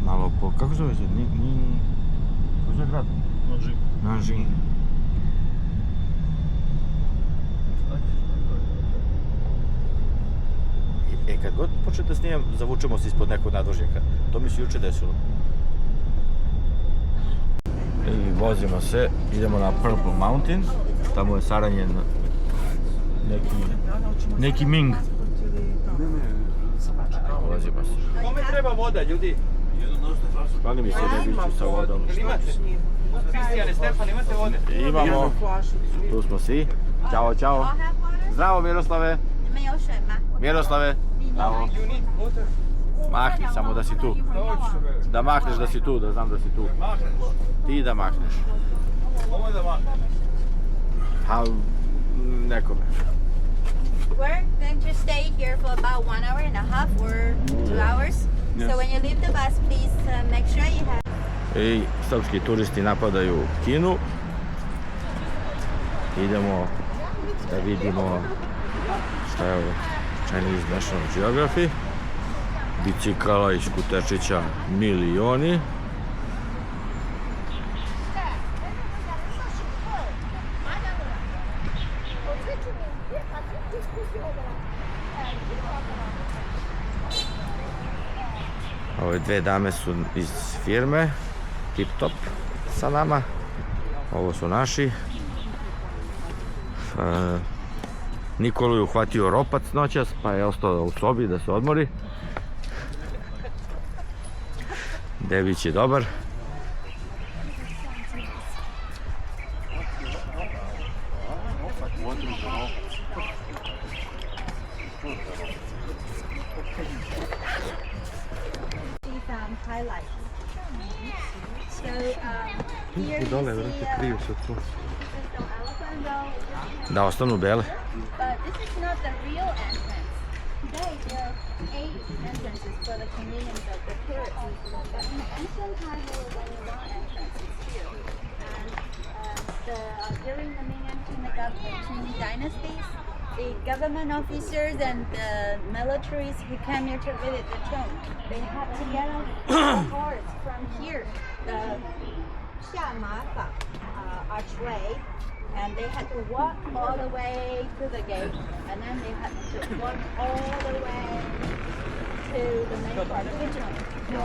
malo po... Kako zove se? Kako zove grad? Nanjing. Kad god počne da snimam, zavučemo se ispod nekog nadvožnjaka. To mi se juče desilo. I vozimo se, idemo na Purple Mountain. Tamo je saranjen neki Ming. Vozimo se. Kome treba voda, ljudi? Pani mi se ne biću sa vodom. Kristijane, Stefan, imate vode? Imamo. Tu smo svi. Ćao, čao. Zdravo, Miroslave. Miroslave. Bravo. Mahni, samo da si tu. Da mahneš da si tu, da znam da si tu. Ti da mahneš. Ovo je da mahneš. Ha, nekome. We're going to stay here for about 1 hour and a half or 2 hours. Yes. So when you leave the bus, please make sure you have... I srpski turisti napadaju Kinu. Idemo da vidimo šta je ovo. Chinese National Geography. Bicikala i skuterčića milioni. Ove dve dame su iz firme Tip Top sa nama. Ovo su naši. Nikolu je uhvatio ropac noćas, pa je ostao u sobi da se odmori. Dević je dobar. Da ostanu bele. But this is not the real entrance. Today there are 8 entrances for the convenience of the tourists. But in ancient time, when you want entrance, it's here. And during the Ming and Qing dynasties, the government officers and the militaries who came here to visit the tomb, they had to get off the horse from here, the Xiamaba archway. And they had to walk all the way to the gate, and then they had to walk all the way to the main part of the tomb.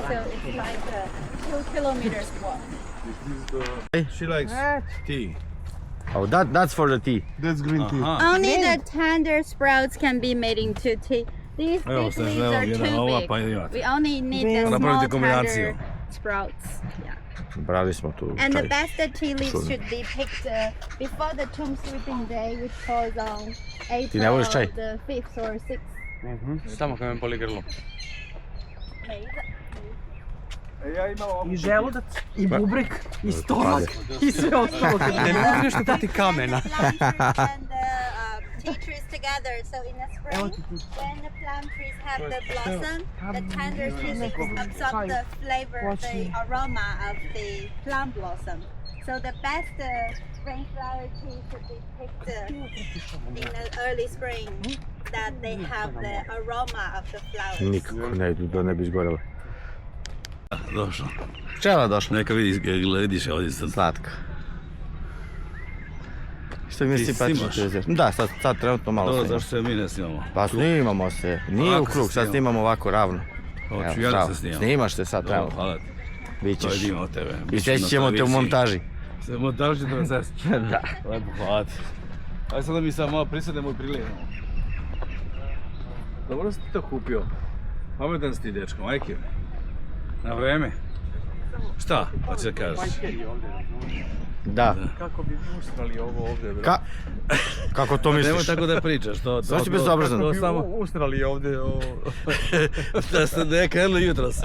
So it's like a 2 kilometers walk. She likes tea. Oh, that's for the tea. That's green tea. Only the tender sprouts can be made into tea. These big leaves are too big. We only need the small tender sprouts. Yeah. Brali smo tu And čaj. the best tea leaves should be picked before the tomb sweeping day, which falls on Ti ne voliš čaj? April the 5th or 6th. Samo kad me boli grlo. Ja imam I želudac, i bubrek, i stomak, i sve ostalo. Ne mogu nešto dati kamena. And the tea trees together. So in the spring, when the plum trees have the blossom, the tender trees absorb the flavor, the aroma of the plum blossom. So the best spring flower tea should be picked in the early spring, that they have the aroma of the flowers. Nikako ne idu, da ne bi izgorele. Došao. Pčela došla. Neka vidiš ovdje sad. Slatka. Što mi je Ti simpatično snimaš? čeze. Da, sad trenutno malo Dobro, snimamo. zašto se mi ne snimamo? Pa snimamo se, nije u Ovako se krug, sad snimamo. snimamo ovako ravno. Hoću Evo, ja da pravo. se snimam. Snimaš se sad, Dobro, trenutno. hvala ti. To Bićeš. je dim od tebe. I sjeći ćemo te u montaži. Se montaži ćete na cesti. Da. Lepo, hvala ti. Ajde sad da mi sad malo prisadnemo i prilijemo. Dobro si ti to kupio. Pametan si ti, dečko, majke mi. Na vreme. Šta? Pa će da kažeš? Da. Kako bi usrali ovo ovdje, bre? Kako to Nemoj misliš? tako da pričaš. Zašto si bezobrazan? To samo... Usrali ovdje, ovo... Da ste ne krenuli jutros.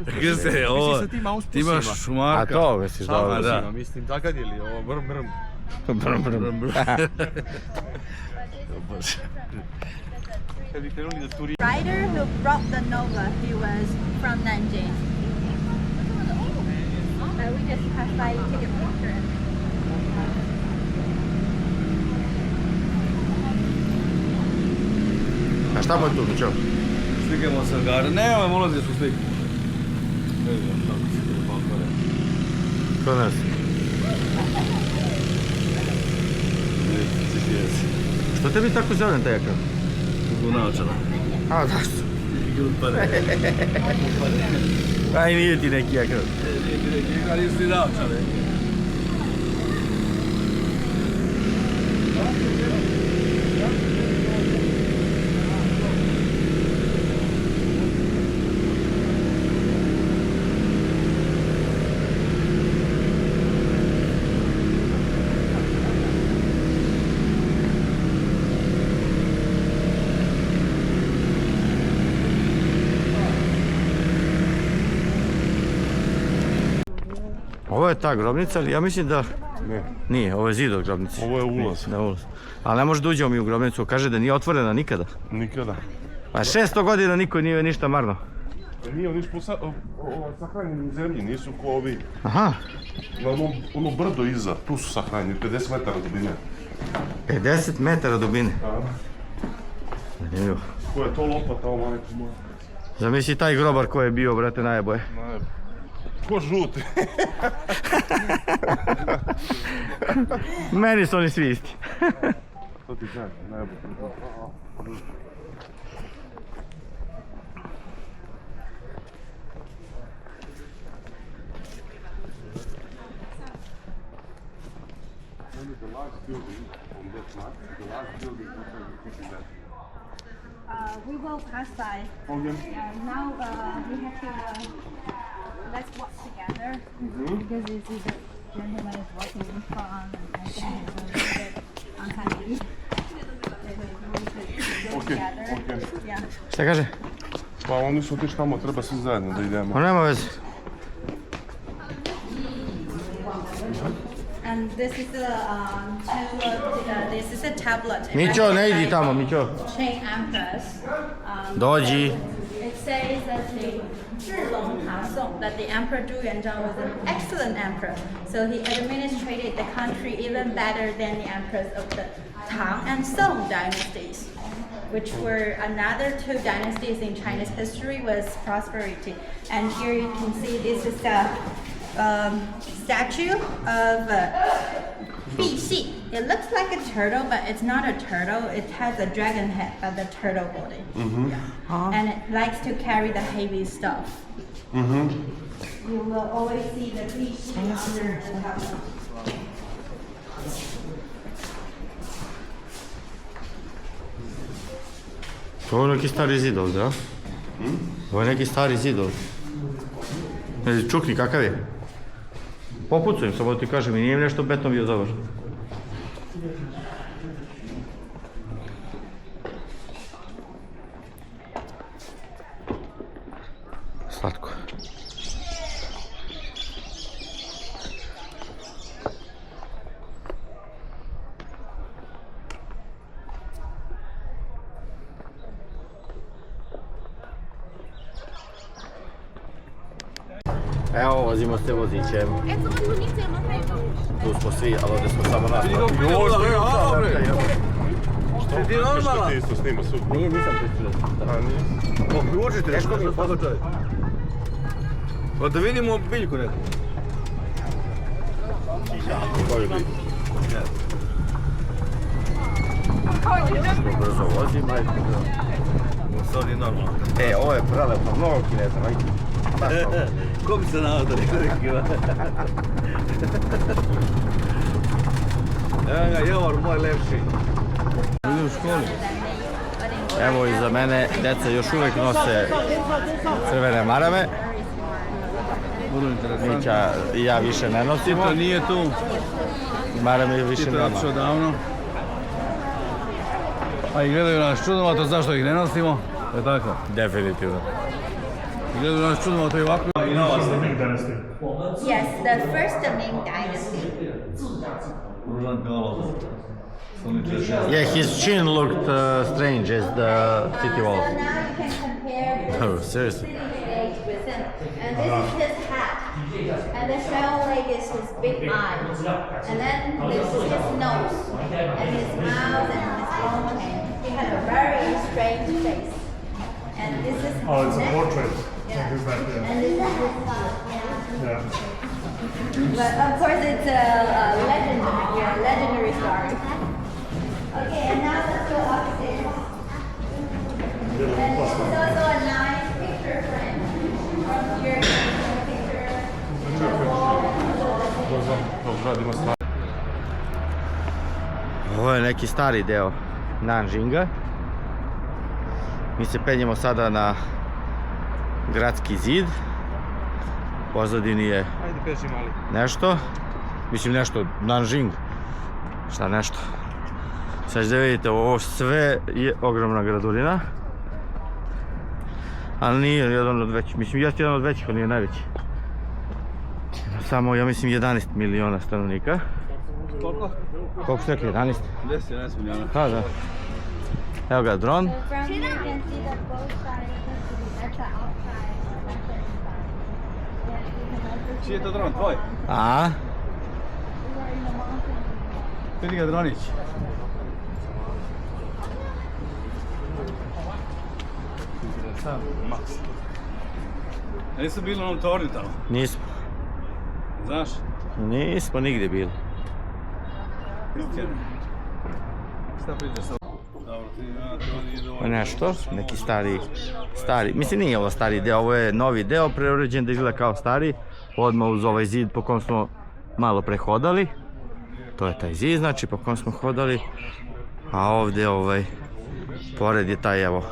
Kaže se, ovo... Mislim sa tim Ti imaš auspusima. A šumarka. to misliš Sa dobro. da. auspusima, mislim, zagadili ovo, brm, brm. Brum, brum. Kad bi krenuli da turi... Writer who brought the Nova, he was from Nanjing. We just passed by to take a picture. A šta mu je tu, Mićo? Slikamo se gara. Nemoj, molim te su sliku. Ne znam kako se to balkone. Kod nas. Što tebi tako zelen taj ekran? Zbog naočara. A, zašto? Glupare. Aj, nije ti neki ekran. Nije ti neki ekran, nisi ti naočare. Ovo je ta grobnica, ali ja mislim da... Ne. Nije, ovo je zid od grobnice. Ovo je ulaz. Da, ulaz. Ali ne može da uđemo mi u grobnicu, kaže da nije otvorena nikada. Nikada. Pa 600 godina niko nije ništa marno. Nije oni sahranjeni u zemlji, nisu ko ovi. Aha. Na ono brdo iza, tu su sahranjeni, 50 metara dubine. 50 metara dubine. Zanimljivo. Ko je to lopata, ovo majko moja? Zamisli taj grobar koji je bio, brate, najboje. Ko žuti? Meni su oni svi isti. To ti kažem, najbolje. We will pass by. Now we have to let's walk together because this is the gentleman is walking in front and I think he's a little bit unhappy. Okay. Šta kaže? Pa oni su otišli tamo, treba svi zajedno da idemo. Pa nema veze. And this is the tablet. Mićo, ne idi tamo, Mićo. Qing empress. Dođi. It says that the Zhilong Han Song, that the Emperor Zhu Yuanzhang was an excellent emperor. So he administrated the country even better than the emperors of the Tang and Song dynasties, which were another two dynasties in Chinese history was prosperity. And here you can see this is a statue of Bixi. It looks like a turtle, but it's not a turtle. It has a dragon head, but the turtle body. And it likes to carry the heavy stuff. You will always see the Bixi under the tablet. Ovo je neki stari zid ovdje, a? Ovo je neki stari zid ovdje. Čukni, kakav je? Popucujem, samo da ti kažem, i nije mi nešto beton bio dobar. Slatko. Evo, vozimo se vozićem. Tu smo svi, ali ovdje smo samo nas. Što ti normalno? Ti isto snima super. Nije, nisam pristužio. Uključite, teško mi je pogođaj. Pa da vidimo biljku neku. Koju bi? Što brzo vozim, ajde. Sad je normalno. Ovo je prelepo, mnogo Kineza, ajde. Ko bi se nadao da niko nekiva? Evo ga, Jovor, moj lepši. Idem u školu. Evo iza mene, djeca još uvijek nose crvene marame. Mića i ja više ne nosimo. Tito nije tu. Marame više Tito je nema. otišao davno. A i gledaju nas čudovato zašto ih ne nosimo. Je tako? Definitivno. Gledaju nas čudovato i ovako. Yes, the first Ming dynasty. Yeah, his chin looked strange as the city walls. So now you can compare Oh, seriously? age with him. And this is his hat. And the shell leg is his big eye. And then this is his nose. And his mouth and his long hand. He had a very strange face. And this is Oh, it's a neck. portrait. Yeah. Something like that. And this is his side. Yeah. But of course, it's a legendary story. Okay, and now let's go upstairs. And this is also a nice picture frame. From here, picture. Radimo stvar. Ovo je neki stari deo Nanjinga. Mi se penjemo sada na gradski zid. U pozadini je nešto. Mislim nešto, Nanjing. Šta nešto. Sad da vidite, ovo sve je ogromna gradulina. Ali nije jedan od većih. Mislim, jeste jedan od većih, ali nije najveći. Samo, ja mislim, 11 miliona stanovnika. Koliko? Koliko ste rekli, 11? 10-11 milijuna. Pa da. Evo ga dron. So from here you can see that both sides. That's the outside. That's the inside. Yeah, you can also Čiji je to dron? Tvoj? A? we are in the mountain. Vidi ga dronić. Maks. A nisu bili u onom tornju tamo? Nismo. Znaš? Nismo nigdje bili. Šta pričaš sa... Dobro, ti Ovo je nešto, neki stari, mislim nije ovo stari deo, ovo je novi deo, preuređen da izgleda kao stari, odmah uz ovaj zid po kom smo malo prehodali. To je taj zid, znači po kom smo hodali, a ovdje pored je taj evo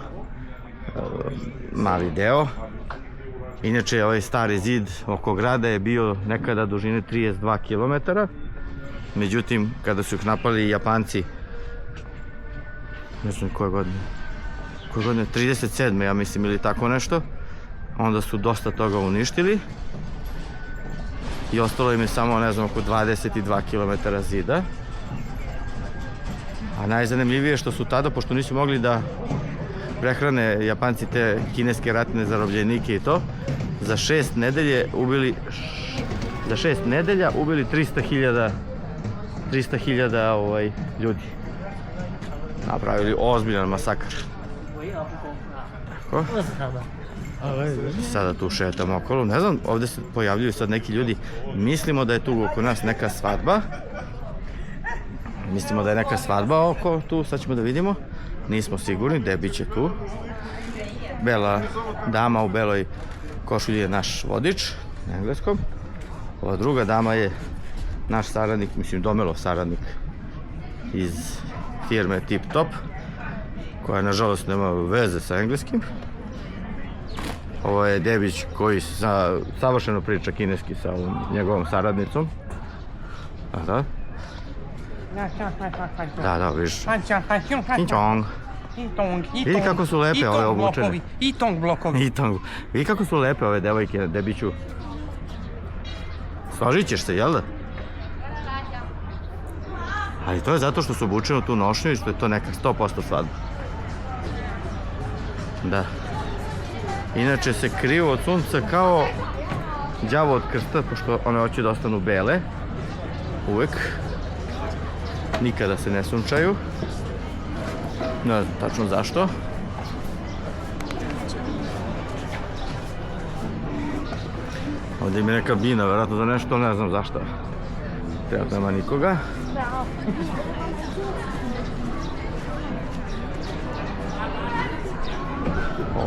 mali deo. Inače ovaj stari zid oko grada je bio nekada dužine 32 km. Međutim, kada su ih napali Japanci, ne znam koje godine, 37. ja mislim ili tako nešto, onda su dosta toga uništili i ostalo im je samo, ne znam, oko 22 km zida. A najzanimljivije je što su tada, pošto nisu mogli da prehrane Japanci te kineske ratne zarobljenike i to, za 6 nedelja ubili 300.000 ljudi. Napravili ozbiljan masakr. Tako? Sada tu šetamo okolo, ne znam, ovdje se pojavljuju sad neki ljudi. Mislimo da je tu oko nas neka svadba. Mislimo da je neka svadba oko tu, sad ćemo da vidimo. Nismo sigurni, Debi će tu. Bela dama u beloj košulji je naš vodič, na engleskom. Ova druga dama je naš saradnik, mislim Domelov saradnik iz firme Tip Top, koja nažalost nema veze sa engleskim. Ovo je Debić koji savršeno priča kineski sa njegovom saradnicom. Da, vidiš. Kinčong. Vidi kako su lepe ove obučene. Itong blokovi. Vidi kako su lepe ove devojke, Debiću. Složit ćeš se, jel da? Ali to je zato što su obučeni u tu nošnju i što je to neka 100% svadba. Da. Inače se kriju od sunca kao đavo od krsta, pošto one hoće da ostanu bele. Uvek. Nikada se ne sunčaju. Ne znam tačno zašto. Ovdje mi je neka bina, vjerojatno za nešto, ne znam zašto. Trenutno nema nikoga.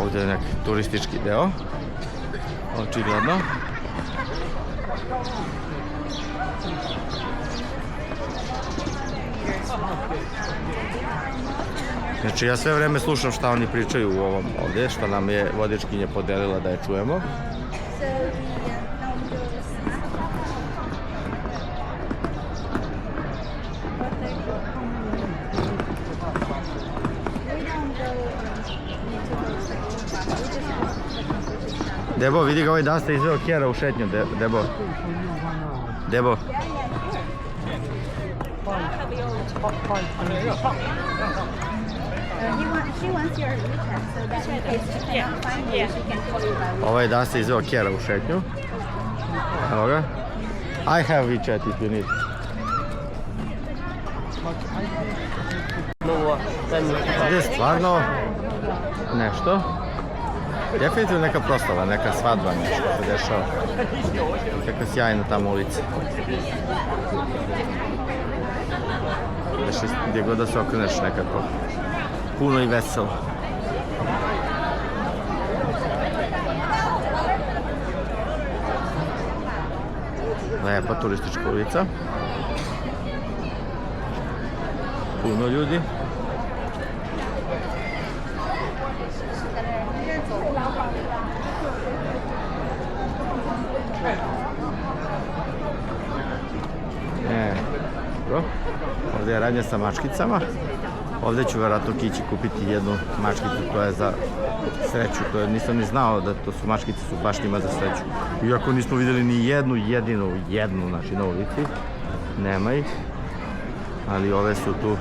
Ovdje je neki turistički deo. Očigledno. Znači ja sve vreme slušam šta oni pričaju u ovom ovdje, što nam je vodičkinja podelila da je čujemo. Debo, vidi ga ovaj dan ste izveo Kjera u šetnju, Debo. Debo. She wants your WeChat so that in case she cannot find you, she can call you by WeChat. Ovaj dan ste izveo Kjera u šetnju. Evo ga. I have WeChat if you need. Ovdje je stvarno nešto. Definitivno neka proslava, neka svadba, nešto se dešava. Kako sjajna tamo ulica. Gdje god da se okreneš nekako puno i veselo. Lepa turistička ulica. Puno ljudi. Dobro. Ovdje je radnja sa mačkicama. Ovdje ću vjerojatno ići kupiti jednu mačkicu koja je za sreću. To nisam ni znao da to su mačkice su baš njima za sreću. Iako nismo vidjeli ni jednu jedinu znači na ulici. Nema ih. Ali ove su tu.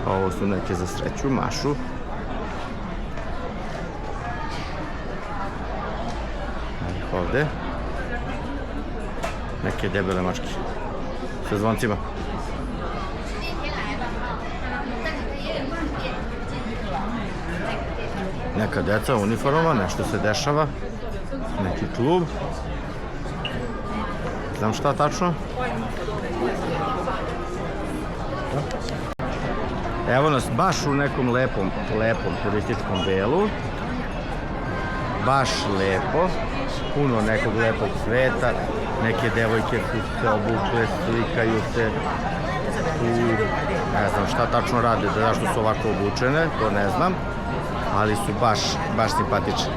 Ovo su neke za sreću, mašu. Ovdje. Neke debele mačke. Sa zvoncima. Neka deca u uniformama, nešto se dešava. Neki klub. Znam šta tačno. Evo nas baš u nekom lepom turističkom delu. Baš lepo. Puno nekog lepog sveta. Neke devojke su se obukle, slikaju se. Ne znam šta tačno rade, zašto su ovako obučene, to ne znam. Ali su baš simpatične.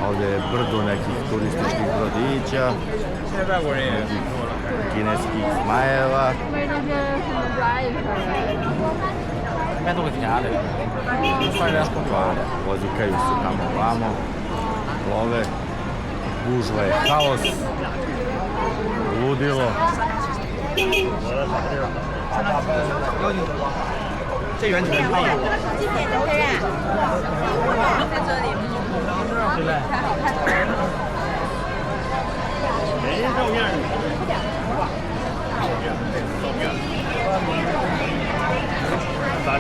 Ovdje je brdo nekih turističkih brodića, nekih kineskih zmajeva. Vozikaju se tamo ovamo, love, gužva je haos, ludilo.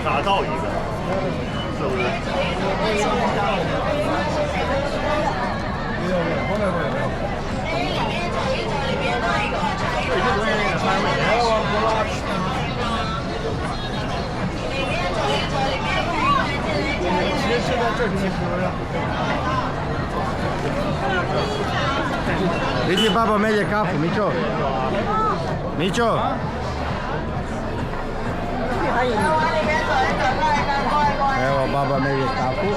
打造一个，是不是？Vidi baba melje kafu, Mićo. Mićo. Evo baba melje kafu.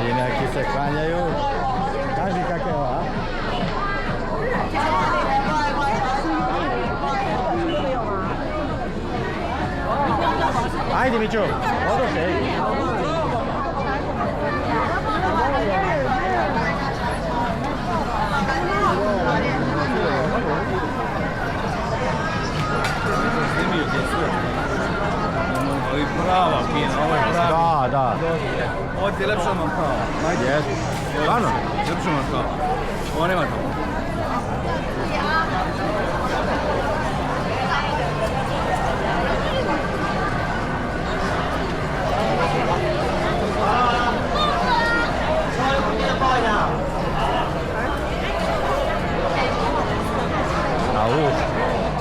I neki se klanjaju. Kaži kako je ova? Ajde Mićo, odoše. Ovo je prava Kina, ovo je prava. Da. Ovo ti je lepša od Makao. Jes. Stvarno? Lepša od Makao. Ovo nema to.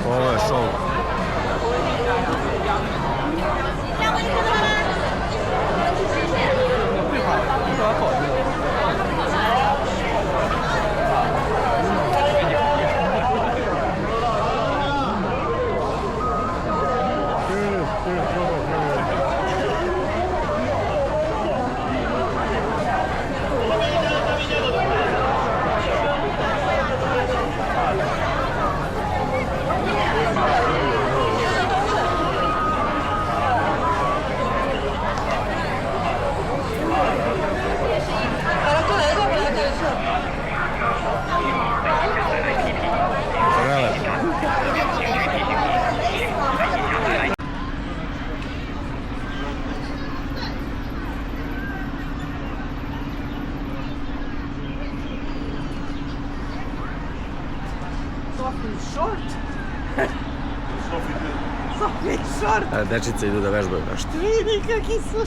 Ovo je show. Sophie short. Sophie short. Dečice idu da vežbaju nešto. Vidi kakvi su.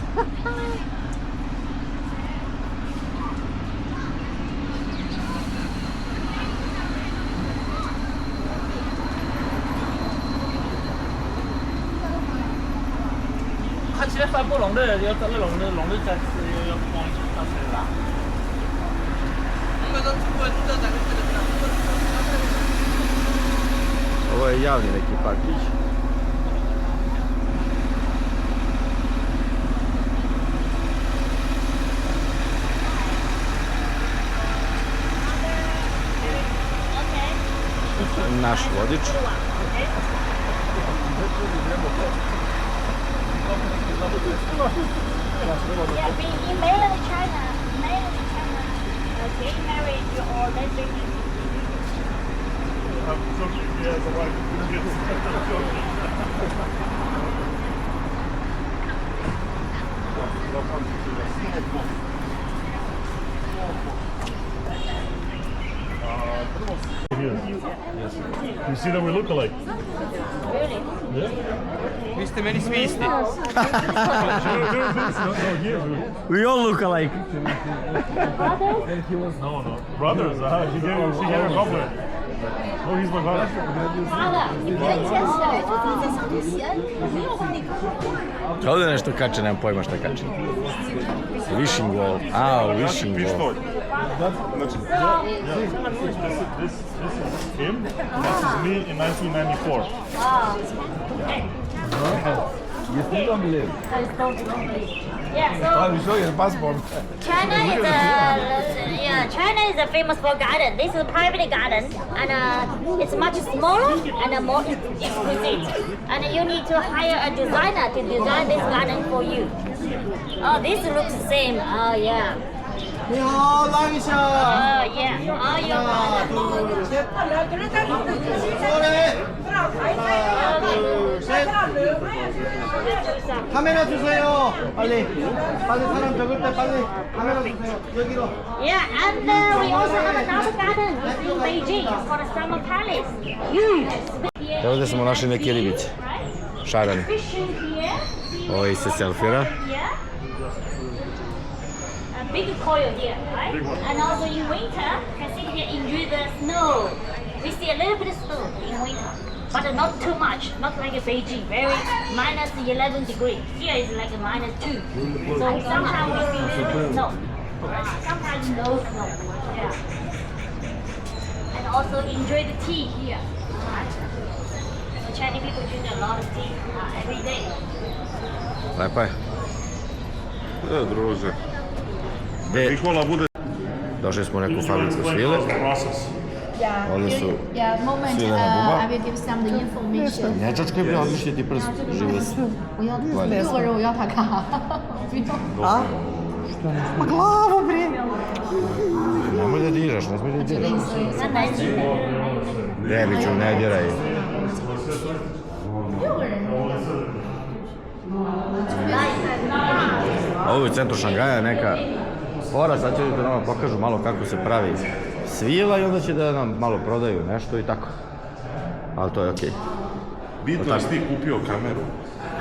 它其实发布龙的要那龙的在要光上去了。Ovo je javni neki parkić. Naš vodič. Yeah, in mainland China, gay marriage or lesbian. I'm joking, he has a wife. You see that we look alike? Really? Yeah. Vi ste meni svi isti. No, We all look alike. no. Brothers, she gave her compliment. Oh, he's my brother. 妈的，你不能牵起来，就自己在上面闲，我没有帮你搞。 Ovdje nešto kače, nemam pojma šta kače. Wishing wall. Wishing wall. Pištolj. Znači, this is him, and this is me in 1994. Yeah, so show your passport. China is famous for garden. This is a private garden, and it's much smaller and more exquisite. And you need to hire a designer to design this garden for you. Oh, this looks the same. Oh yeah. 야, 나이샤. Oh yeah. Oh, you're 하나, 둘, 셋. 그래. 하나, 둘, 셋. 카메라 주세요. 빨리. 빨리 사람 적을 때 빨리 카메라 주세요. 여기로. Yeah, and we also have another garden in Beijing for the Summer Palace. Huge. Ovdje smo našli neke ribice. Šarane. Fishing here. Ovo se selfira. Here. A big coil here, right? And also in winter, you can see here enjoy the snow. We see a little bit of snow in winter, but not too much, not like Beijing, very minus 11 degrees. Here is like a minus 2. So sometimes we see a little bit of snow. Sometimes no snow. Yeah. And also enjoy the tea here. So Chinese people drink a lot of tea every day. Lepa je. Druže. Gdje? Nikola bude... Došli smo u neku fabriku svile. Ovdje su svilena buba. I will give some the information. Ne čačkaj bre, odmišlji ti prst, žive su. 6个人我要他干哈？不用。 Ma glavu, bre. Nemoj da diraš, ne smij da diraš. 那南极的。 Debiću, ne diraj. Ovo je u centru Šangaja neka fora, sad će da nam pokažu malo kako se pravi svila i onda će da nam malo prodaju nešto i tako. Ali to je okej. Bitno je ti kupio kameru.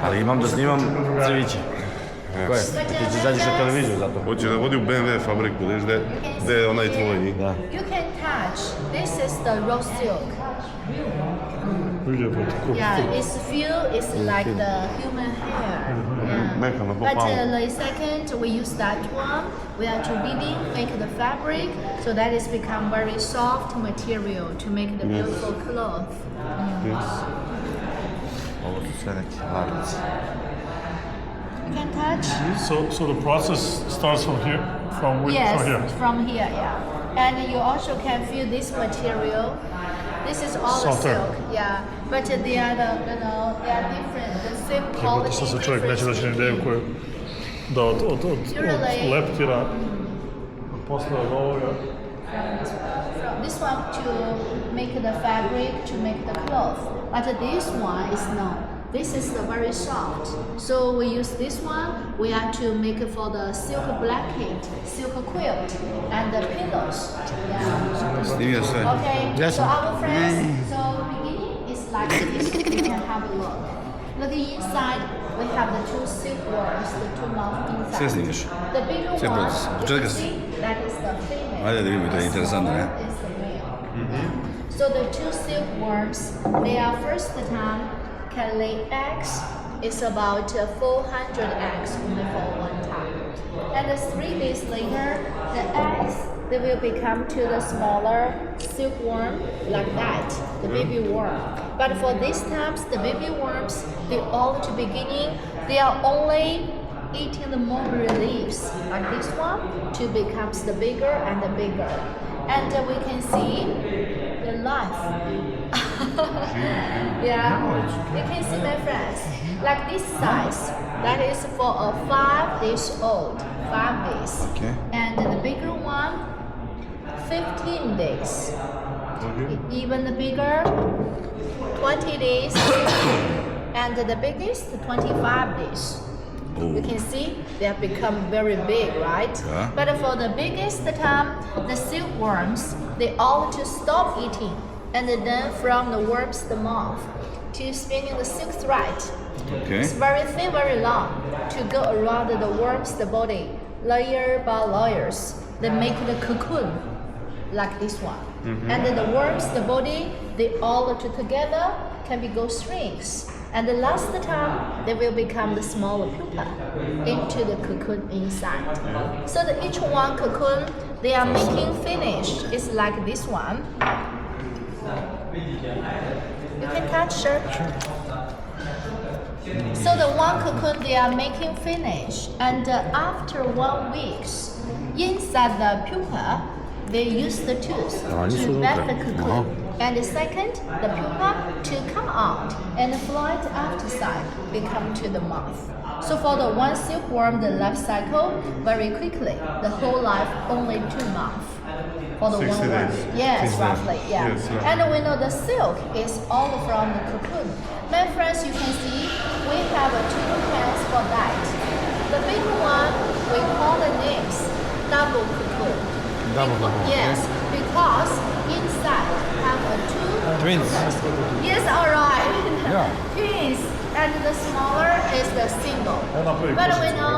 Ali imam da snimam crviće. Ko je? Ti će izađeš na televiziju zato. Hoće da vodi u BMW fabriku, vidiš gde je onaj tvoj. Da. You can touch. This is the raw silk. Yeah, its feel is like the human hair. Yeah. But the second we use that one, we are to weaving, make the fabric, so that is become very soft material to make the beautiful cloth. Ovo su sve neki larnici. You can touch. So the process starts from here? From here? From here, yeah. And you also can feel this material. This is all Softer. silk, yeah. But they are they are different. The same quality. Što se čovjek neće da će ni ideju koju da od leptira posle od ovoga. This one to make the fabric, to make the cloth. But this one is no. This is very soft. So we use this one. We have to make it for the silk blanket, silk quilt, and the pillows. Yeah. Snimio sve. Okay. Yes. So our friends, so You can have a look. Look inside, we have the two silkworms, the two mouths Sve inside. snimiš. The bigger Sve one, proces. you Čekaj can se. see, that is the female. Ajde da vidimo, to je interesantno, ne? Is the male. So the two silkworms, they are first time can lay eggs. It's about 400 eggs only for one time. And 3 days later, the eggs, they will become to the smaller silkworm like that, the baby worm. But for these times, the baby worms, they all at the beginning, they are only eating the mulberry leaves like this one to becomes the bigger and the bigger. And we can see the life. Yeah, you can see my friends, like this size, that is for a 5 days old, 5 days. Okay. And the bigger one, 15 days. Even the bigger, 20 days. And the biggest, 25 days. You can see they have become very big, right? Yeah. But for the biggest time, the silkworms, they all to stop eating, and then from the worm's the mouth to spinning the silk thread. Okay. It's very thin, very long to go around the worm's the body, layer by layers. They make the cocoon like this one, and then the worms, the body, they all together can be go strings. And the last time, they will become the smaller pupa into the cocoon inside. So each one cocoon, they are making finish. It's like this one. You can touch, sir. So the one cocoon, they are making finish. And after 1 week, inside the pupa, they use the tooth to back the cocoon. And the second, the pupa to come out and fly to outside, become to the mouth. So for the one silkworm, the life cycle very quickly. The whole life only 2 months. For the 60 one worm. days. Yes, 60 roughly, yeah. Yes, yeah. And we know the silk is all from the cocoon. My friends, you can see we have 2 kinds for that. The big one, we call the names double cocoon. Double cocoon, Yes, because inside have 2 Twins. Yes, alright. Yeah. Twins, and the smaller is the single. But we know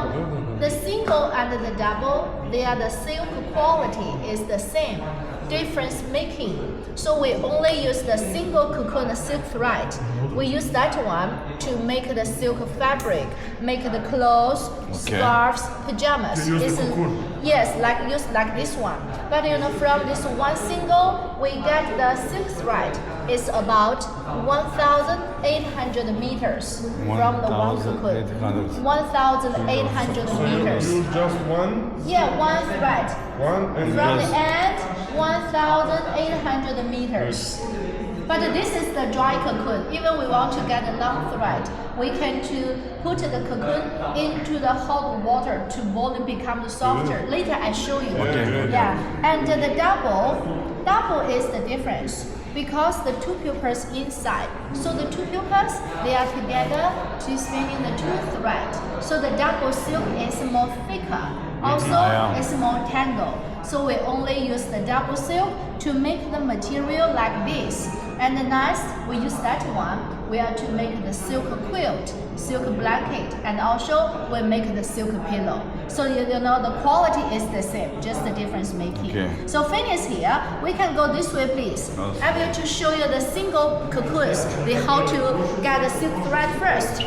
the single and the double, they are the silk quality is the same. Difference making. So we only use the single cocoon silk thread. We use that one to make the silk fabric, make the clothes, scarves, pajamas. You use the It's cocoon? Yes, use like this one. But from this one single, we get the silk thread. It's about 1,800 meters from the one cocoon. 1,800 meters. You use just one, Yeah, one thread. and From just the end, 1,800 meters. But this is the dry cocoon. Even we want to get a long thread, we can to put the cocoon into the hot water to boil and become softer. Later I show you. Okay. Yeah. And the double is the difference because the 2 pupas inside. So the 2 pupas, they are together to spinning the 2 thread. So the double silk is more thicker. Also, it's more tangled. So we only use the double silk to make the material like this. And the next, we use that one. We are to make the silk quilt, silk blanket, and also we make the silk pillow. So you know the quality is the same, just the difference making. Okay. So finish here. We can go this way, please. I will to show you the single cocoons, how to get the silk thread first.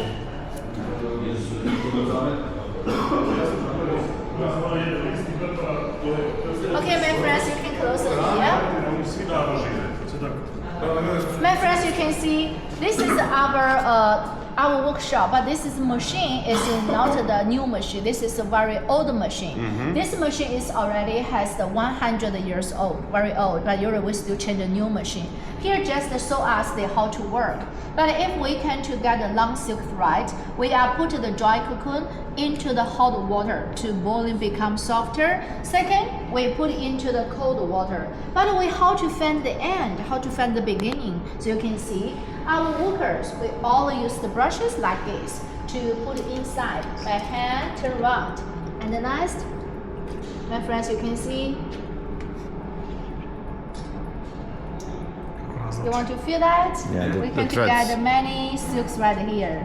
Okay, my friends, you can close it here. My friends, you can see this is our workshop, but this is machine is not the new machine. This is a very old machine. This machine is already has the 100 years old, very old. But usually we still change a new machine. Here just show us how to work. But if we can to get a long silk thread, we are put the dry cocoon into the hot water to boil and become softer. Second, we put into the cold water. But we how to find the end, how to find the beginning. So you can see our workers, we all use the brushes like this to put inside by hand, turn around. And the next, my friends, you can see You want to feel that? Yeah, we the can threads. get many silks right here.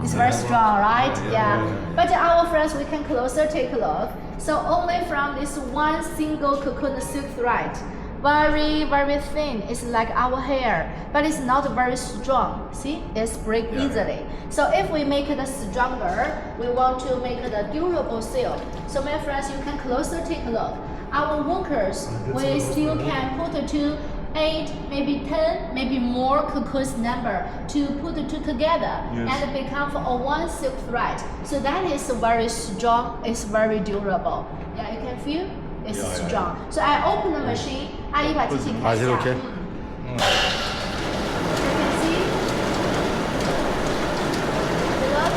It's very strong, right? Yeah. But our friends, we can closer take a look. So only from this one single cocoon silk thread, very, very thin. It's like our hair, but it's not very strong. See, it's break easily. So if we make it stronger, we want to make it a durable silk. So my friends, you can closer take a look. Our workers, we still can put to 8, maybe 10, maybe more cocoons number to put the two together and become a one silk thread. So that is very strong, it's very durable. Yeah, you can feel it's strong. So I open the machine, 阿姨把机器开一 Is 下。 it okay? You can see? Look.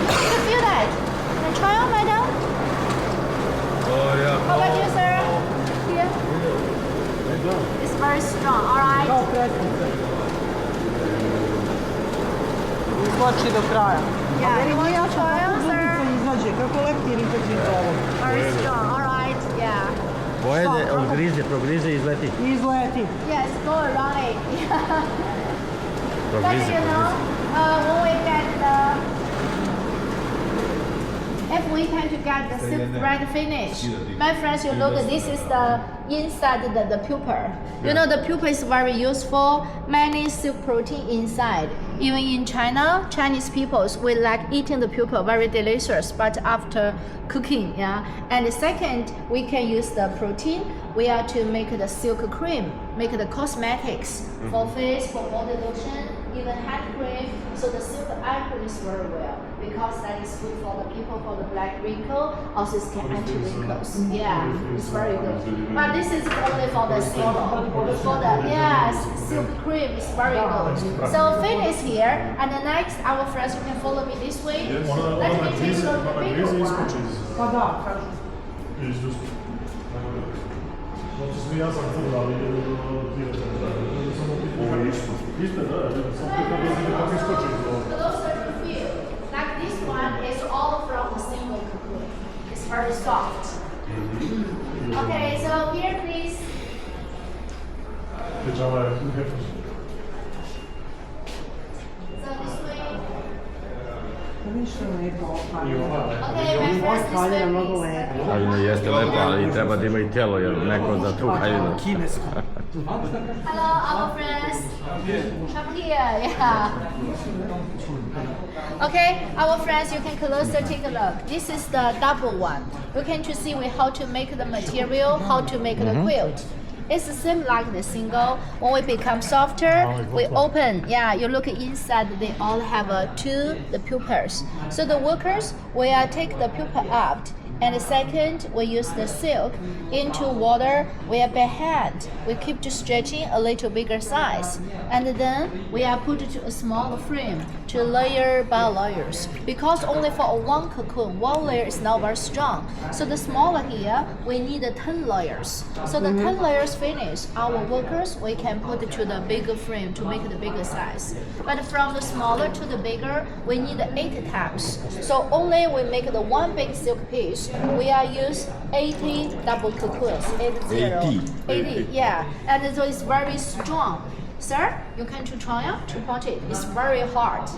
You can feel that. Can I try on, madam? Oh yeah. How about you, sir? Here. It's very strong, alright? Izvlači do kraja. Yeah, you want to try on, sir? Izađe, kako leptir izađe iz ovog. Very strong, alright, yeah. Pojede, odgrize, progrize i izleti. Izleti. Yes, go around it. But Progrize, you know, progrize. when we get if we tend to get the silk thread finish, my friends, you look, this is the inside the pupa. You know, the pupa is very useful. Many silk protein inside. Even in China, Chinese people we like eating the pupa, very delicious. But after cooking, yeah. And the second, we can use the protein. We are to make the silk cream, make the cosmetics for face, for body lotion, even hand cream. So the silk eye cream is very well because that is good for the people for the black wrinkle. Also, it can anti-wrinkles. Yeah, it's very good. But this is only for the silk. For the silk cream is very good. So finish here, and the next our friends, you can follow me this way. Let me take a look at the bigger one. Pa da, kažu. Zato sam ja sam crna, ali ovo je isto. Isto, da, sam kako iskoči. Closer to feel. Like this one is all from the single cocoon. It's very soft. Okay, so here please. Pieczała jak heftig. So this way. Više lepo. Okay, my friends, this Haljina way mnogo please. lepo. Haljina jeste lepo, ali treba da ima i telo, jer neko za tu haljinu. Hello, our friends. Come here, yeah. Okay, our friends, you can closer take a look. This is the double one. You can to see how to make the material, how to make the quilt. It's the same like the single. When we become softer, we open. Yeah, you look inside. They all have the pupas. So the workers, we take the pupa out. And the second, we use the silk into water. We are by hand. We keep to stretching a little bigger size. And then we are put to a smaller frame to layer by layers. Because only for one cocoon, one layer is not very strong. So the smaller here, we need 10 layers. So the 10 layers finish, our workers, we can put to the bigger frame to make the bigger size. But from the smaller to the bigger, we need 8 times. So only we make the one big silk piece. We are use 80 double cocoons, 80, yeah, and so it's very strong. Sir, you can try on to put it. It's very hard.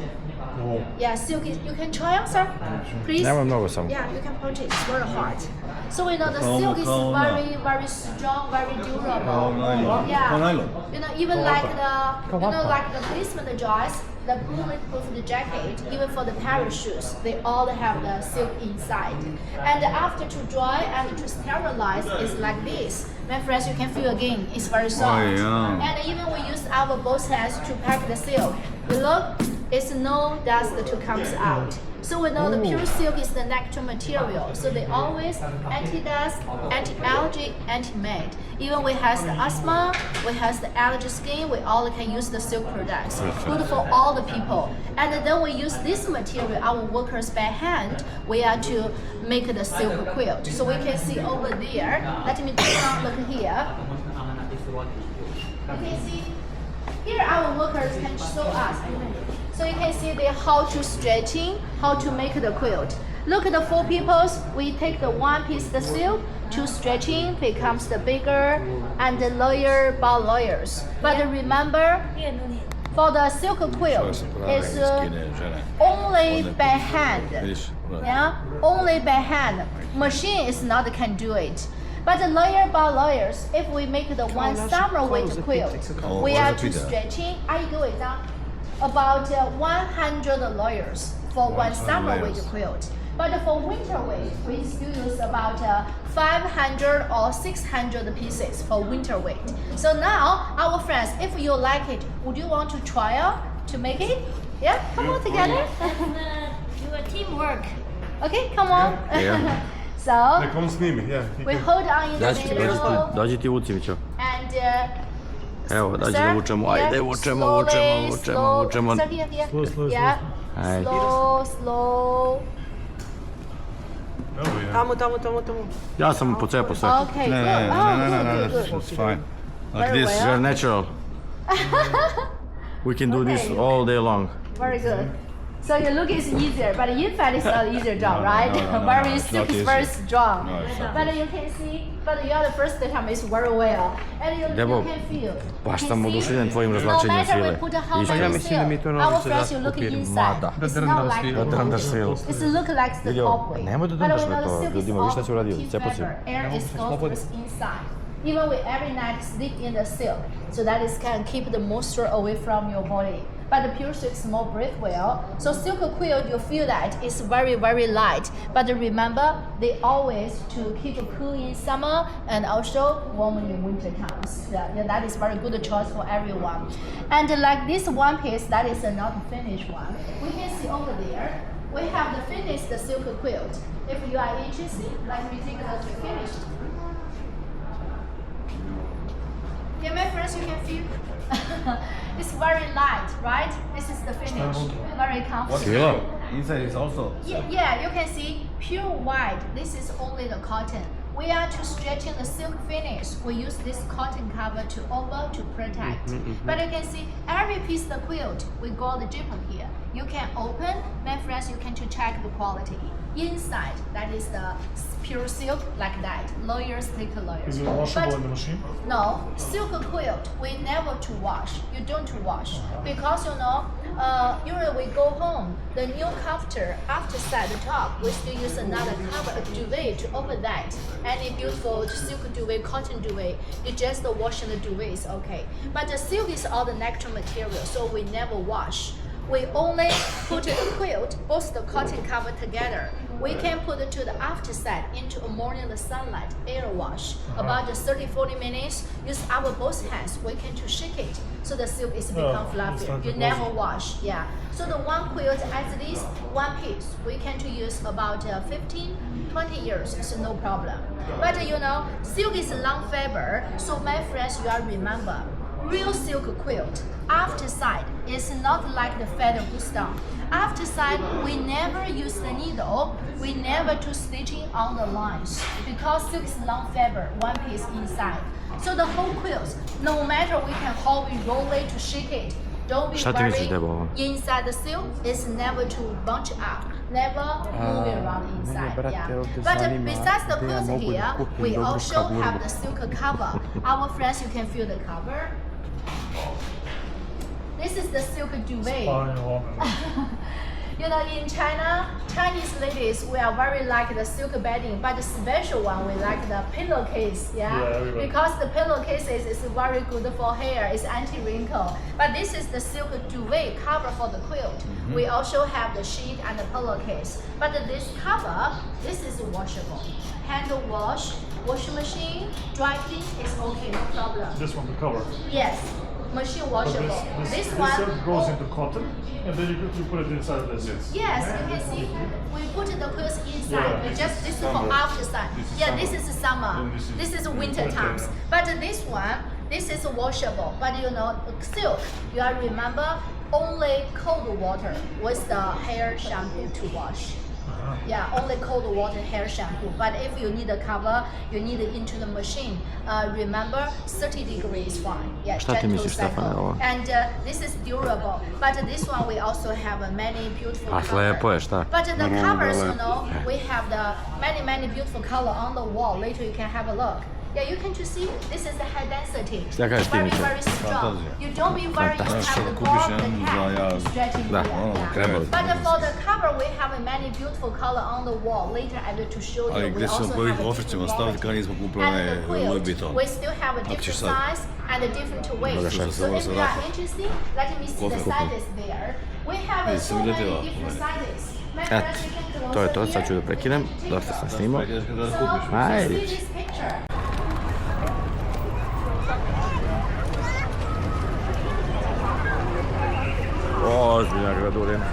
Yeah, silk is, you can try on, sir, please. Nemam mnogo samo. Yeah, you can put it. It's very hard. So we know the silk is very, very strong, very durable. Yeah, you know, even like the policeman joys, the bulletproof jacket, even for the parachutes, they all have the silk inside. And after to dry and to sterilize, it's like this. My friends, you can feel again, it's very soft. Oh, yeah. And even we use our both hands to pack the silk. You look, it's no dust that comes out. So we know the pure silk is the natural material. So they always anti-dust, anti-allergy, anti-mate. Even we have the asthma, we have the allergy skin, we all can use the silk products. Good for all the people. And then we use this material, our workers by hand, we are to make the silk quilt. So we can see over there. Let me look here. You can see here our workers can show us. So you can see how to stretching, how to make the quilt. Look at the 4 peoples. We take the one piece of silk to stretching becomes the bigger and the layer by layers. But remember, for the silk quilt, it's only by hand. Yeah, only by hand. Machine is not can do it. But the layer by layers, if we make the one summer weight quilt, we are to stretching. I do it about 100 layers for one summer weight quilt. But for winter weight, we still use about 500 or 600 pieces for winter weight. So now, our friends, if you like it, would you want to try out to make it? Yeah, come on together. Do a teamwork. Okay, come on. Yeah. So, we hold on in the middle. Dođi ti vuci mi čo. And Evo, dođi sir, da vučemo, ajde, yeah, vučemo. slow. Sir, here. Yeah, Ajde. slow. Tamo. Ja sam mu pocepao sve. Okay, good. Oh, good. It's fine. Like Very this. well. You're natural. We can do this Okay. all day long. Very good. So your look is easier, but in fact it's not easier job, right? Very it's silk not is easy. very strong. No, it's not But you can see, but you are the first time is very well, and you Debo, can feel. baš You sam can see, oduševljen tvojim no razvlačenjem matter we svile. put how Iskreno. many mislim da mi to seal, novi our se friends you look zakupi inside. Mada. It's not like Da drndaš svilu. It's look like the Vidio, top way. nemoj da But drndaš we me know the to silk is ljudima, viš šta si all uradio, thin cepao si. fiber. Air is goes inside. Even we every night sleep in the silk, so that is can keep the moisture away from your body. But the pure silk is more breathe well. So silk quilt, you feel that it's very, very light. But remember, they always to keep it cool in summer and also warm when winter comes. Yeah, that is very good choice for everyone. And like this one piece, that is not finished one. We can see over there, we have the finished silk quilt. If you are interested, like we take the finished. Yeah, my friends, you can feel it's very light, right? This is the finish, very comfortable. Inside is also. Yeah, you can see pure white. This is only the cotton. We are to stretching the silk finish. We use this cotton cover to over to protect. But you can see every piece of the quilt, we got the zipper here. You can open, my friends, you can to check the quality. Inside, that is the pure silk like that, layers, thick layers. Is it washable But in the machine? no, silk quilt, we never to wash. You don't to wash. Because usually we go home, the new comforter, after set the top, we still use another cover, a duvet to open that. Any beautiful silk duvet, cotton duvet, you just wash the duvet is okay. But the silk is all the natural material, so we never wash. We only put the quilt, both the cotton cover together. We can put it to the after set into a morning the sunlight, air wash. About 30-40 minutes, use our both hands, we can to shake it. So the silk is become fluffy. You never wash, yeah. So the one quilt as this, one piece, we can to use about 15-20 years, so no problem. But silk is long fiber, so my friends, you are remember, real silk quilt, after side is not like the feather goose down. After side, we never use the needle, we never do stitching on the lines because silk is long fiber, one piece inside. So the whole quilt, no matter we can how we roll it to shake it, don't be worried. Inside the silk is never to bunch up, never move it around inside. Yeah. But besides the quilt here, we also have the silk cover. Our friends, you can feel the cover. This is the silk duvet. In China, Chinese ladies, we are very like the silk bedding, but the special one, we like the pillowcase, because the pillowcases is very good for hair, it's anti-wrinkle. But this is the silk duvet cover for the quilt. We also have the sheet and the pillowcase. But this cover, this is washable. Hand wash, washing machine, dry clean is okay, no problem. This one, the cover. Yes. Machine washable. This one silk goes into cotton, and then you put it inside this. Yes, you can see. We put the quilts inside. We just this is for after side. This is summer. This is winter times. But this one, this is washable. But silk. You are remember only cold water with the hair shampoo to wash. Yeah, only cold water hair shampoo. But if you need a cover, you need it into the machine. Remember, 30 degrees fine. Yeah, gentle cycle. And this is durable. But this one we also have many beautiful colors. But the covers, we have the many beautiful color on the wall. Later you can have a look. Yeah, you can just see this is the high density. Šta kažeš ti, Very, Miće? very strong. You don't be worried you have to go Kupiš off the jedan cap za ja, to stretching Da, the trebalo. But for the cover, we have many beautiful color on the wall. Later, I will to show you. ali We gdje ćemo also po ovih have a ofrćima different staviti kad nismo kupili And onaj the Louis quilt, Vuitton. we still have a different ćeš sad? size and a different weight. Možeš So if sad you are ovako. interested, let me see the Koliko? sizes there. We have Vidi, so sam many vidjela. different sizes. Eto, to je to, sad ću da prekinem, dosta sam snimao. So, Ajde. see this picture. Ozbiljna gradurina.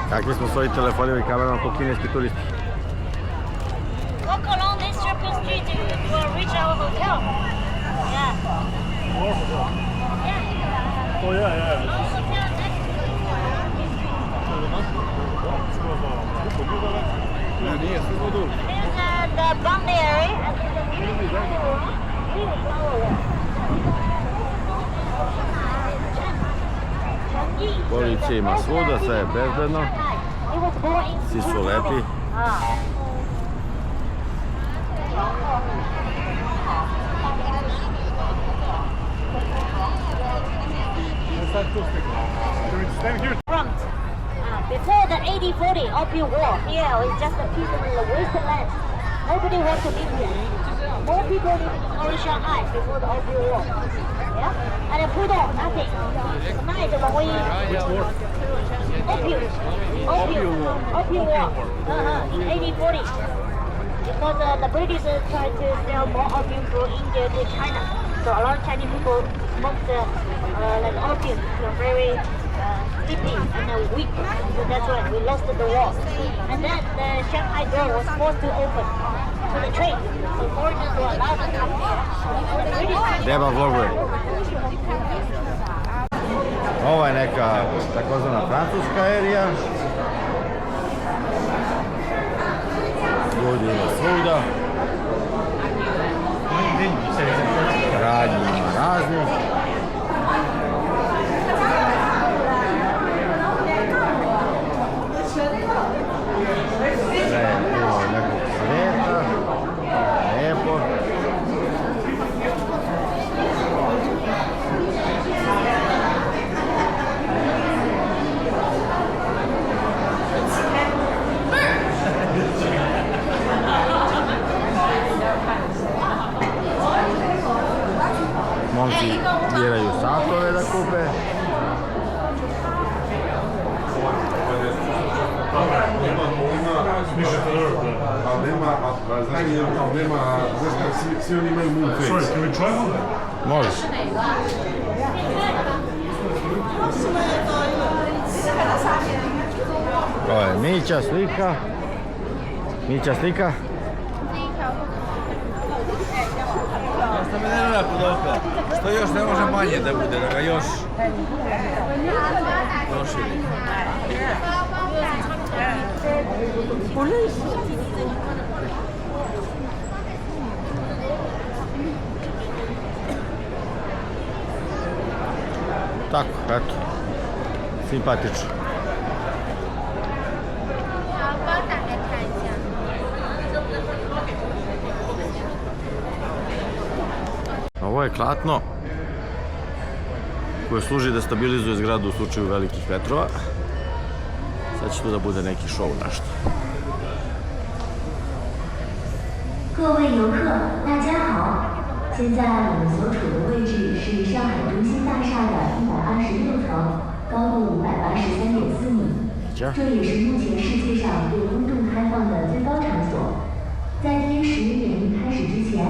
Kakvi smo s ovim telefonima i kamerama po kineski turisti? Walk along this shopping street, you will reach our hotel. Yeah. Oh, yeah, yeah. There's the bond area. Policija ima svuda, sve je bezbedno, svi su lepi. Front. Before the 80-40 Opium War, here is just a piece of the wasteland. Nobody wants to live here. More people live in only Shanghai before the Opium War. Yeah? And Pudong, nothing. Tonight when we... Opium War. In 80-40. Because the British tried to sell more opium from India to China. So a lot of Chinese people smoked like opium, very sleepy and weak. So that's why we lost the war. And then the Shanghai door was forced to open for the trade. So foreigners were allowed to come here. So the British... Treba vloguje. Ovo je neka takozvana francuska erija. Ljudi ima svuda. Radnji ima razni. Sve je puno nekog sveta. Lijepo. Momci biraju satove da kupe. Svi oni imaju moon face. Sorry, can we try one? Može. To je Mića slika. Mića slika. Šta me nervira kod ovoga? Što još ne može manje da bude, da ga još... proširi. Tako, eto. Simpatično. Ovo je klatno koje služi da stabilizuje zgradu u slučaju velikih vetrova. Sad će tu da bude neki show nešto. 各位游客，大家好！现在我们所处的位置是上海中心大厦的126层，高度583.4米。这也是目前世界上对公众开放的最高场所。在今天实验演绎开始之前，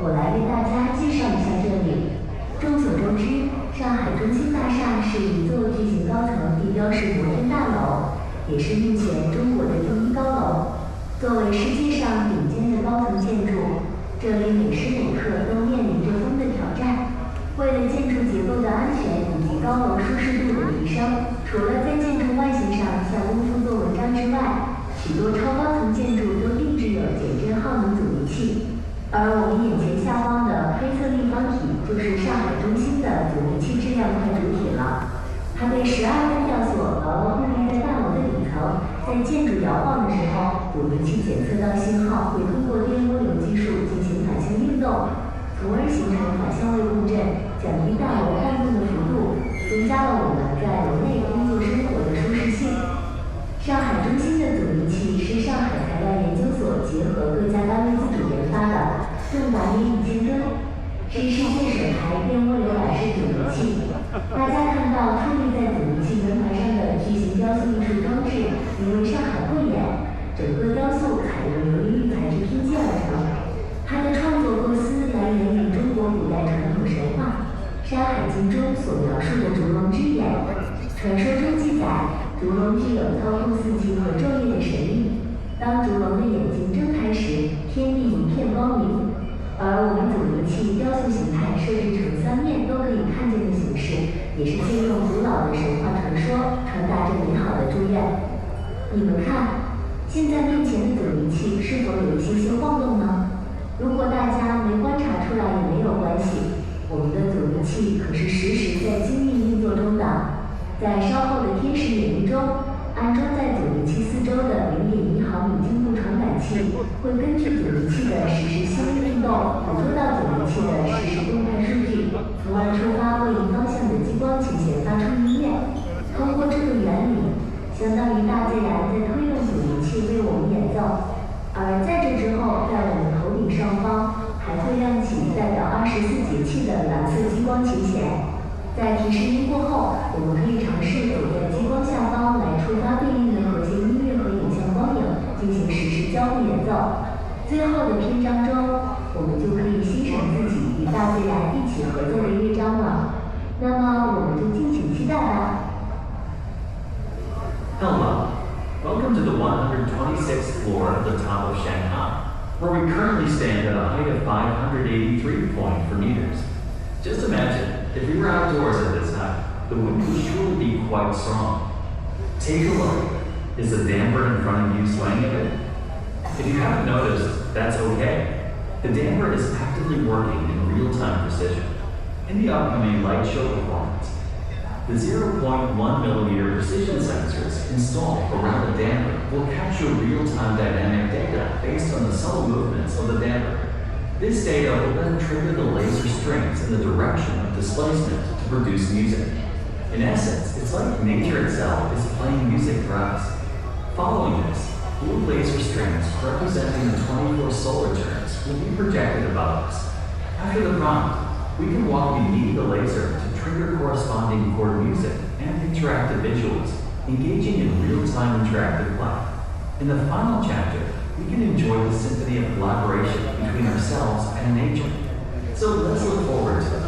我来为大家介绍一下这里。众所周知，上海中心大厦是一座巨型高层地标式摩天大楼，也是目前中国的第一高楼。作为世界上顶尖的高层建筑，这里每时每刻都面临着风的挑战。为了建筑结构的安全以及高楼舒适度的提升，除了在建筑外形上下功夫而我们眼前下方的黑色立方体就是上海中心的阻尼器质量块主体了。它被12根吊索牢牢固定在大楼的底层，在建筑摇晃的时候，阻尼器检测到信号会通过电涡流技术进行反向运动，从而形成反向微共振，降低大楼晃动的幅度，增加了我们在楼内工作生活的舒适性。上海中心的阻尼器是上海材料研究所结合各家单位自主研发的，重达约1000吨，是世界首台电涡流板式阻尼器。大家看到矗立在阻尼器门牌上的巨型雕塑艺术装置，名为上海汇演，整个雕塑采用琉璃玉材质拼接而成。它的创作构思来源于中国古代传统神话《山海经》中所描述的烛龙之眼。传说中记载，烛龙具有操控四季和昼夜的神力。当烛龙的眼睛睁开时，天地一片光明。而我们阻尼器雕塑形态设置成3面都可以看见的形式，也是借用古老的神话传说，传达着美好的祝愿。你们看，现在面前的阻尼器是否有一些晃动呢？如果大家没观察出来也没有关系，我们的阻尼器可是实时在精密运作中的。在稍后的天时演绎中，安装在阻尼器四周的0.1毫米精度传感器会根据阻尼器的实时心率运动，捕捉到阻尼器的实时动态数据，从而触发位移方向的激光琴弦发出音乐。通过这个原理，相当于大自然在推动阻尼器为我们演奏。而在这之后，在我们头顶上方还会亮起代表24节气的蓝色激光琴弦。在提示音过后，我们可以尝试走在激光下方来触发对应的和谐音乐和影像光影，进行实时交互演奏。最后的篇章中，我们就可以欣赏自己与大自然一起合奏的乐章了。那么，我们就敬请期待吧。Hello, welcome to the 126th floor at the top of Shanghai, where we currently stand at a height of 583.4 meters. Just imagine, if we were outdoors at this height, the wind would surely be quite strong. Take a look. Is the damper in front of you swaying a bit? If you haven't noticed, that's okay. The damper is actively working in real-time precision. In the upcoming light show performance, the 0.1mm precision sensors installed around the damper will capture real-time dynamic data based on the subtle movements of the damper. This data will then trigger the laser strings in the direction of displacement to produce music. In essence, it's like nature itself is playing music for us. Following this, blue laser strings representing the 24 solar turns will be projected above us. After the prompt, we can walk beneath the laser to trigger corresponding chord music and interactive visuals, engaging in real-time interactive play. In the final chapter, we can enjoy the symphony of collaboration between ourselves and nature. So let's look forward to it.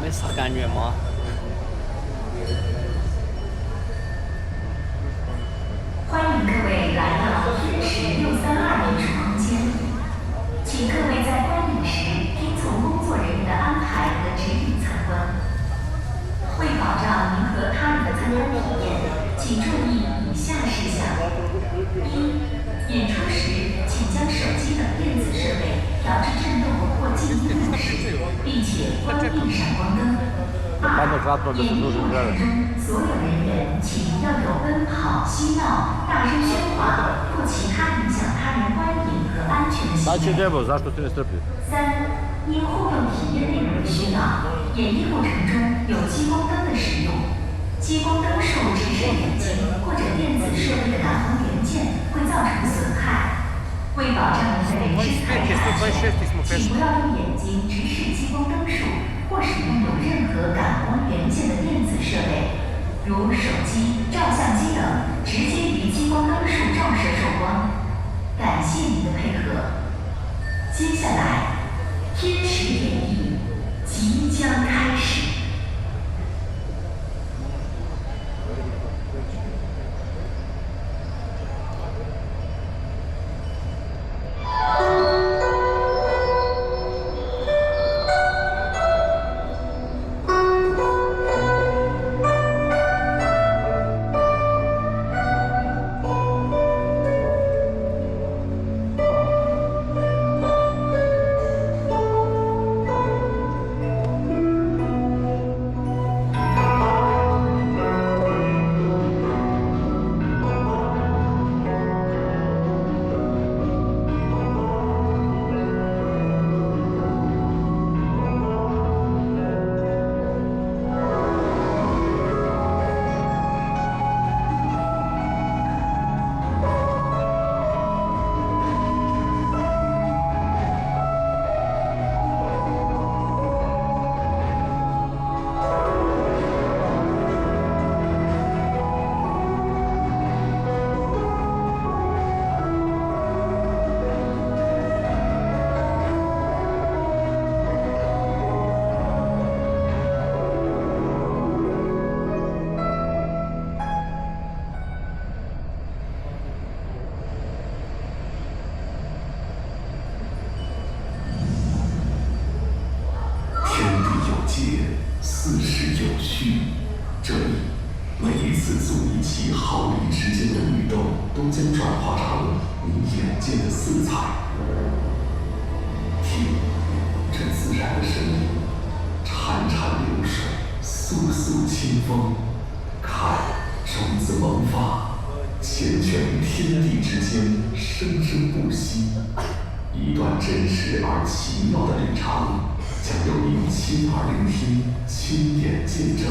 没啥感觉吗？欢迎各位来到天时632艺术空间，请各位在观影时听从工作人员的安排和指引参观。为保障您和他人的参观体验，请注意以下事项：一、演出时，请将手机等电子设备调至震动或静音模式，并且关闭闪光灯。二、演艺过程中，所有人员请不要有奔跑、嬉闹、大声喧哗或其他影响他人观影和安全的行为。三、因互动体验内容的需要，演绎过程中有激光灯的使用，激光灯束直射眼睛或者电子设备的感光元件会造成损害。为保障您的人身财产安全，请不要用眼睛直视激光灯束或使用有任何感光元件的电子设备，如手机、照相机等，直接与激光灯束照射受光。感谢您的配合。接下来，天时演绎即将开始。将转化成你眼见的色彩。听，这自然的声音，潺潺流水，簌簌清风。看，种子萌发，缱绻于天地之间，生生不息。一段真实而奇妙的旅程，将由您亲耳聆听，亲眼见证。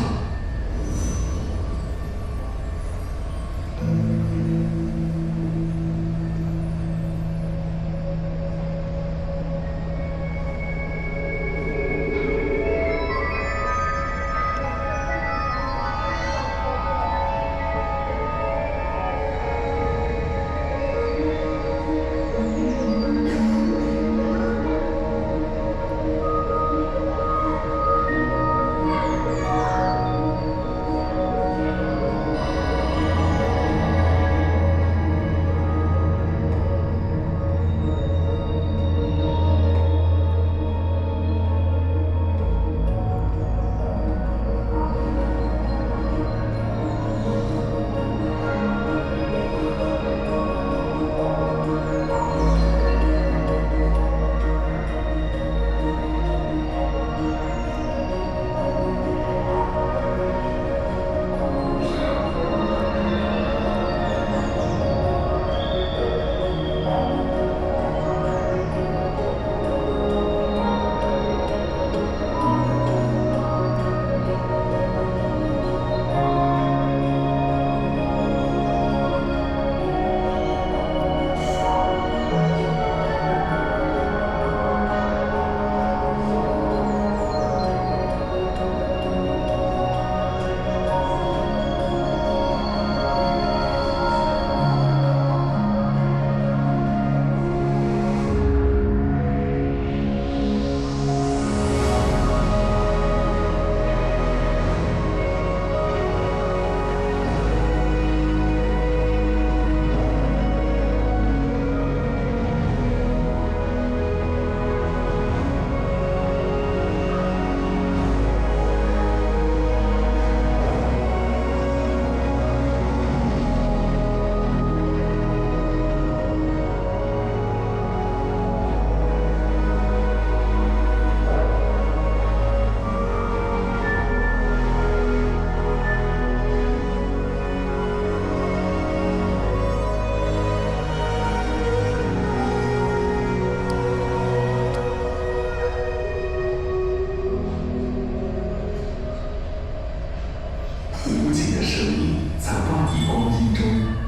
无尽的生命在万亿光阴中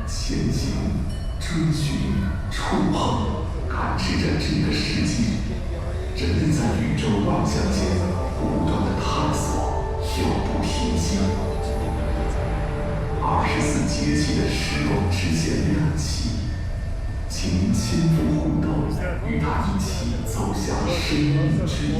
前行、追寻、触碰，感知着这个世界。人类在宇宙万象间不断的探索，永不停息。24节气的时光之间亮起，请您轻抚互动，与他一起走向生命之音。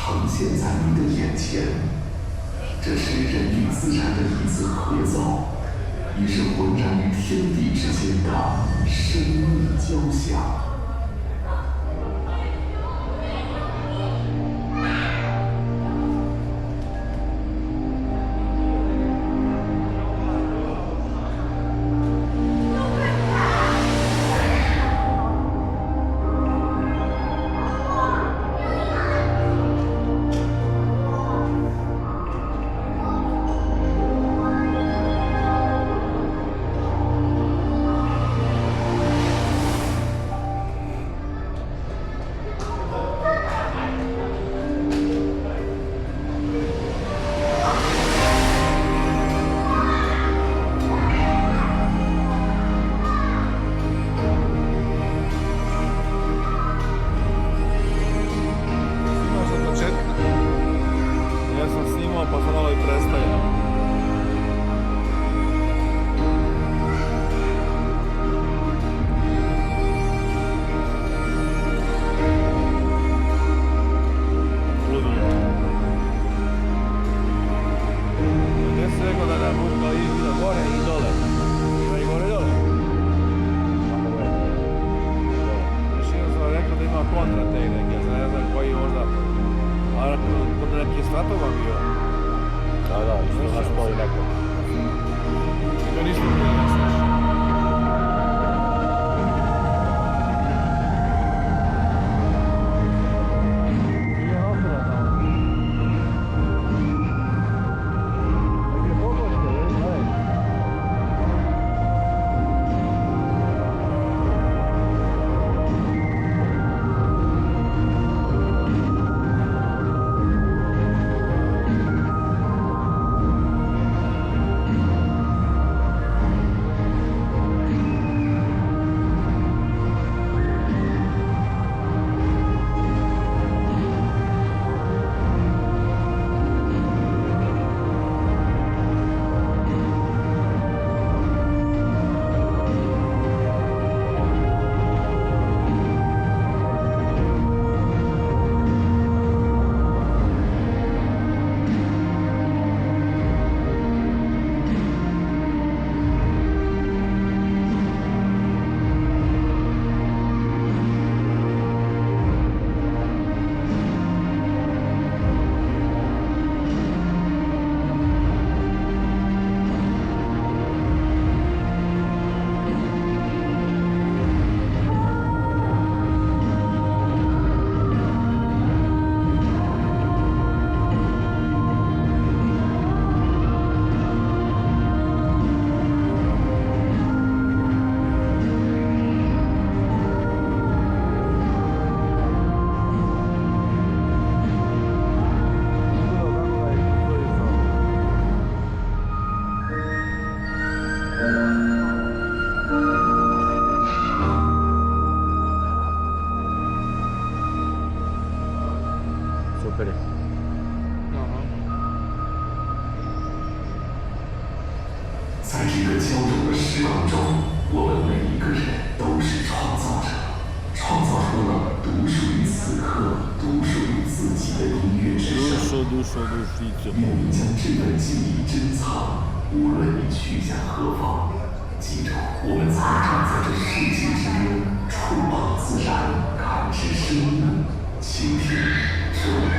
呈现在你的眼前。这是人与自然的一次合奏，也是浑然于天地之间的生命交响。在这个交融的时光中，我们每一个人都是创造者，创造出了独属于此刻、独属于自己的音乐之声。愿你将这份记忆珍藏，无论你去向何方。记住，我们曾站在这世界之巅，触碰自然，感知生命，倾听周围